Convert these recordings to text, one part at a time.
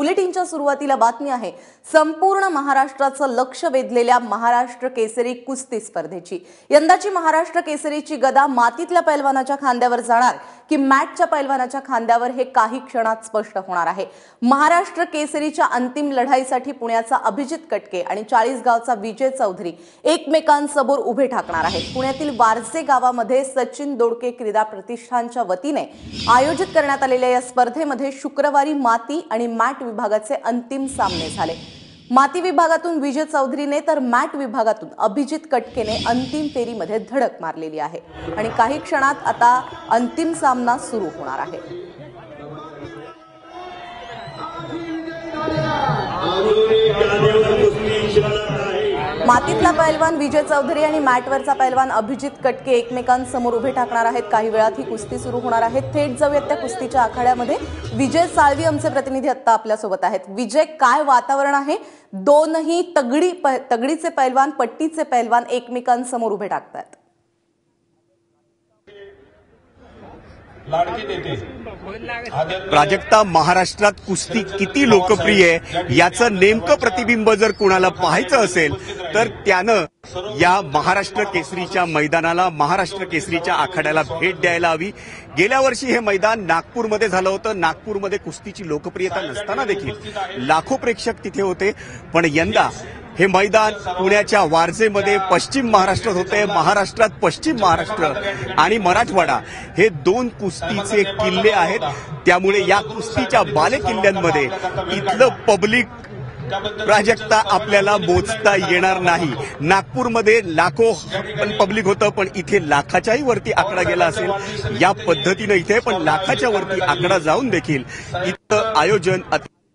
बुलेटिनच्या सुरुवातीला बातमी आहे संपूर्ण महाराष्ट्राचं लक्ष वेधलेल्या महाराष्ट्र केसरी कुस्ती स्पर्धेची। यंदाची महाराष्ट्र केसरीची गदा मातीतल्या पैलवानाच्या खांद्यावर जाणार की मॅटच्या पैलवानाच्या खांद्यावर हे काही क्षणात स्पष्ट होणार आहे। महाराष्ट्र केसरीच्या अंतिम लढाईसाठी पुण्याचा अभिजित कटके आणि 40 गावचा विजय चौधरी एकमेकांसमोर उभे ठाकणार आहेत। पुण्यातील वारजे गावामध्ये सचिन दोडके क्रीडा प्रतिष्ठानच्या वतीने आयोजित करण्यात आलेल्या या स्पर्धेमध्ये शुक्रवारी माती आणि मॅट विभागाचे अंतिम सामने झाले। माती विभागातून विजय चौधरीने तर मॅट विभागातून अभिजित कटकेने अंतिम फेरीमध्ये धडक मारलेली आहे आणि काही क्षणात आता अंतिम सामना सुरू होणार आहे। मातीतला पैलवान विजय चौधरी आणि मॅटवरचा पैलवान अभिजित कटके एकमेकांसमोर उभे ठाकणार आहेत। काही वेळात ही कुस्ती सुरू होणार आहे। थेट जाऊयात त्या कुस्तीच्या आखाड्यामध्ये। विजय साळवी आमचे प्रतिनिधी आता आपल्या सोबत आहेत। विजय, काय वातावरण आहे? दोनही तगडीचे पैलवान, पट्टीचे पैलवान एकमेकांसमोर उभे टाकतात। प्राजक्ता, महाराष्ट्रात कुस्ती किती लोकप्रिय आहे याचं नेमकं प्रतिबिंब जर कुणाला पाहायचं असेल तर त्यानं या महाराष्ट्र केसरीच्या मैदानाला, महाराष्ट्र केसरीच्या आखाड्याला भेट द्यायला हवी। गेल्या वर्षी हे मैदान नागपूरमध्ये झालं होतं। नागपूरमध्ये कुस्तीची लोकप्रियता नसताना देखील लाखो प्रेक्षक तिथे होते, पण यंदा हे मैदान पुण्याच्या वारजेमध्ये पश्चिम महाराष्ट्रात होते। महाराष्ट्रात पश्चिम महाराष्ट्र आणि मराठवाडा हे दोन कुस्तीचे किल्ले आहेत, त्यामुळे या कुस्तीच्या बालेकिल्ल्यांमध्ये इथलं पब्लिक प्राजक्ता आपल्याला मोजता येणार नाही। नागपूरमध्ये लाखो पब्लिक होतं, पण इथे लाखाच्याही वरती आकडा गेला असेल। या पद्धतीनं इथे पण लाखाच्या वरती आकडा जाऊन देखील इथं आयोजन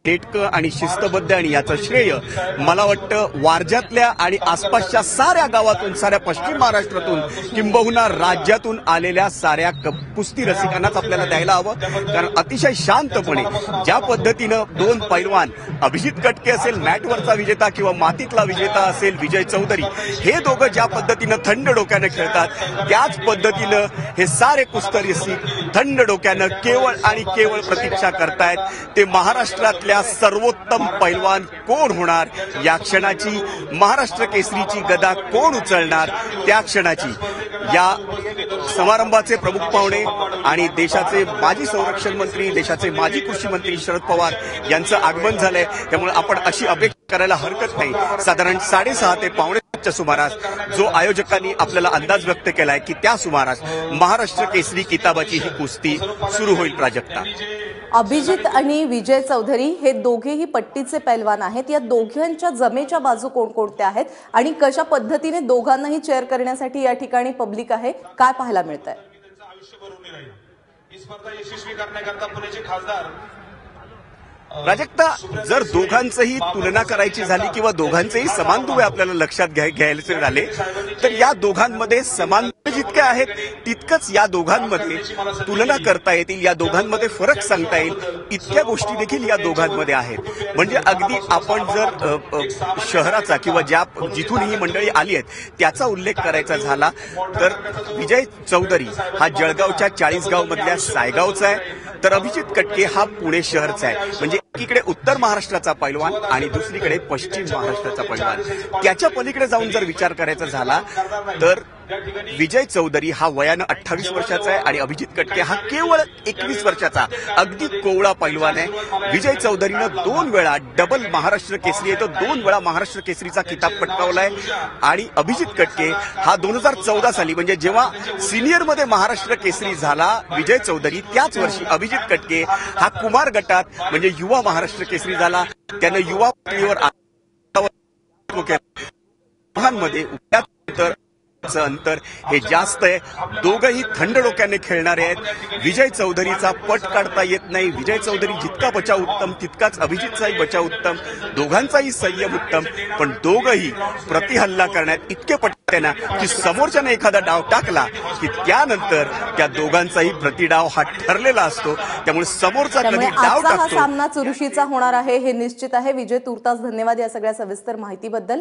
नेटकं आणि शिस्तबद्ध, आणि याचं श्रेय मला वाटतं वारज्यातल्या आणि आसपासच्या साऱ्या गावातून, साऱ्या पश्चिम महाराष्ट्रातून किंबहुना राज्यातून आलेल्या साऱ्या कुस्ती रसिकांनाच आपल्याला द्यायला हवं। कारण अतिशय शांतपणे ज्या पद्धतीनं दोन पैलवान, अभिजित कटके असेल मॅटवरचा विजेता किंवा मातीतला विजेता असेल विजय चौधरी, हे दोघं ज्या पद्धतीनं थंड डोक्यानं खेळतात, त्याच पद्धतीनं हे सारे कुस्ती रसिक थंड डोक्यानं केवळ आणि केवळ प्रतीक्षा करतायत ते महाराष्ट्रातल्या सर्वोत्तम पैलवान कोण होणार, या क्षणाची महाराष्ट्र केसरीची गदा कोण उचलणार, त्या क्षणाची या समारंभाचे प्रमुख पाहुणे आणि देशाचे माजी संरक्षण मंत्री, देशाचे माजी कृषी मंत्री शरद पवार यांचं आगमन झालंय। त्यामुळे आपण अशी अपेक्षा करायला हरकत नाही, साधारण 6:30 ते 5:45च्या सुमारास जो आयोजकांनी आपल्याला अंदाज व्यक्त केलाय की त्या सुमारास महाराष्ट्र केसरी किताबाची ही कुस्ती सुरू होईल। प्राजक्ता, अभिजित आणि विजय चौधरी हे दोघेही पट्टीचे पैलवान आहेत। या दोघांच्या जमेच्या बाजू कोणकोणत्या आहेत आणि कशा पद्धतीने दोघांनाही चेअर करण्यासाठी या ठिकाणी पब्लिक आहे, काय पाहायला मिळतंय? प्राजक्ता, जर दोघांचंही तुलना करायची झाली किंवा दोघांचेही समान दुवे आपल्याला लक्षात घ्यायचे झाले तर या दोघांमध्ये समान जितके आहेत तितकंच या दोघांमध्ये तुलना करता येतील, या दोघांमध्ये फरक सांगता येईल इतक्या गोष्टी देखील या दोघांमध्ये आहेत। म्हणजे अगदी आपण जर शहराचा किंवा जिथून ही मंडळी आली आहेत त्याचा उल्लेख करायचा झाला तर विजय चौधरी हा जळगावच्या 40 गाव मधल्या सायगावचा आहे, तर अभिजित कटके हा पुणे शहरचा आहे। म्हणजे एकीकडे उत्तर महाराष्ट्राचा पैलवान आणि दुसरीकडे पश्चिम महाराष्ट्राचा पैलवान। त्याच्या पलीकडे जाऊन जर विचार करायचा झाला तर विजय चौधरी हा वयानं 28 वर्षाचा आहे आणि अभिजित कटके हा केवळ 21 वर्षाचा अगदी कोवळा पैलवान आहे। विजय चौधरीनं 2 वेळा डबल महाराष्ट्र केसरी आहे, तो 2 वेळा महाराष्ट्र केसरीचा किताब पटकावलाय आणि अभिजित कटके हा 2014 साली म्हणजे जेव्हा सिनियरमध्ये महाराष्ट्र केसरी झाला विजय चौधरी, त्याच वर्षी अभिजित कटके हा कुमार गटात म्हणजे युवा महाराष्ट्र केसरी झाला। त्यानं युवा पातळीवर अंतर हे जास्त आहे। दोघंही थंड डोक्याने खेळणारे आहेत। विजय चौधरीचा पट काढता येत नाही। विजय चौधरी जितका बचाव उत्तम तितकाच अभिजितचाही बचाव उत्तम, दोघांचाही संयम उत्तम, पण दोघंही प्रतिहल्ला करण्यात इतके पटते ना की समोरच्याने एखादा डाव टाकला की त्यानंतर त्या दोघांचाही प्रतिडाव हा ठरलेला असतो। त्यामुळे समोरचा कधी डाव टाकतो हा सामना चुरशीचा होणार आहे हे निश्चित आहे। विजय, तुर्तास धन्यवाद या सगळ्या सविस्तर माहितीबद्दल।